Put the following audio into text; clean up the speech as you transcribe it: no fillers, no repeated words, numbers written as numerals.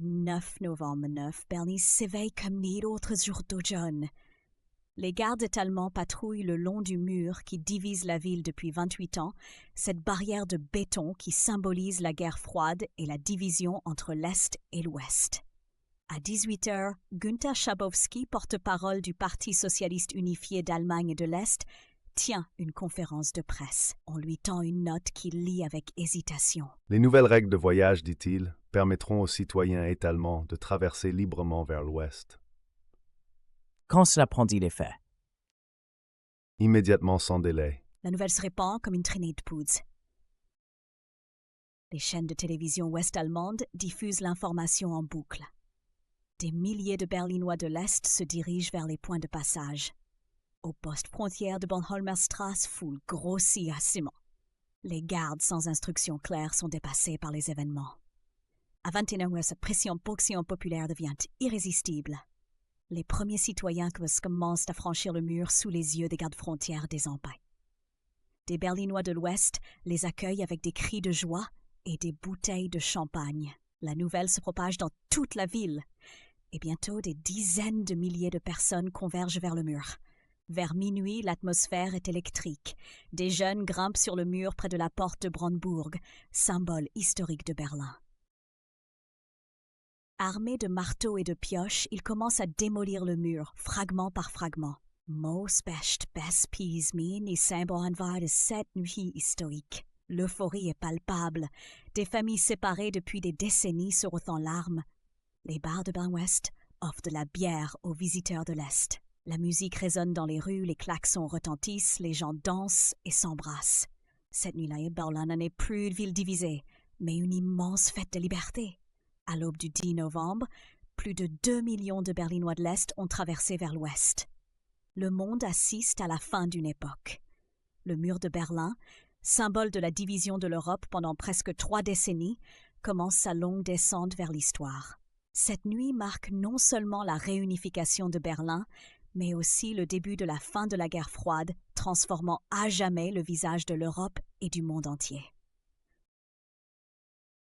9 novembre 9, Berlin s'éveille comme ni d'autres jours d'automne. Les gardes allemands patrouillent le long du mur qui divise la ville depuis 28 ans, cette barrière de béton qui symbolise la guerre froide et la division entre l'Est et l'Ouest. À 18h, Günther Schabowski, porte-parole du Parti socialiste unifié d'Allemagne et de l'Est, tient une conférence de presse. On lui tend une note qu'il lit avec hésitation. Les nouvelles règles de voyage, dit-il, permettront aux citoyens allemands de traverser librement vers l'Ouest. Quand cela prend-il effet? Immédiatement sans délai. La nouvelle se répand comme une traînée de poudre. Les chaînes de télévision ouest-allemandes diffusent l'information en boucle. Des milliers de Berlinois de l'Est se dirigent vers les points de passage. Au poste frontière de Bornholmerstrasse, foule grossit assurément. Les gardes sans instructions claires sont dépassés par les événements. À 21h, cette pression populaire devient irrésistible. Les premiers citoyens commencent à franchir le mur sous les yeux des gardes frontières désemparés. Des Berlinois de l'Ouest les accueillent avec des cris de joie et des bouteilles de champagne. La nouvelle se propage dans toute la ville et bientôt des dizaines de milliers de personnes convergent vers le mur. Vers minuit, l'atmosphère est électrique. Des jeunes grimpent sur le mur près de la porte de Brandebourg, symbole historique de Berlin. Armés de marteaux et de pioches, ils commencent à démolir le mur, fragment par fragment. Most best peas me ni symbole de cette nuit historique. L'euphorie est palpable. Des familles séparées depuis des décennies se retrouvent en larmes. Les bars de Berlin-Ouest offrent de la bière aux visiteurs de l'Est. La musique résonne dans les rues, les klaxons retentissent, les gens dansent et s'embrassent. Cette nuit-là, Berlin n'est plus une ville divisée, mais une immense fête de liberté. À l'aube du 10 novembre, plus de 2 millions de Berlinois de l'Est ont traversé vers l'Ouest. Le monde assiste à la fin d'une époque. Le mur de Berlin, symbole de la division de l'Europe pendant presque 3 décennies, commence sa longue descente vers l'histoire. Cette nuit marque non seulement la réunification de Berlin, mais aussi le début de la fin de la guerre froide, transformant à jamais le visage de l'Europe et du monde entier.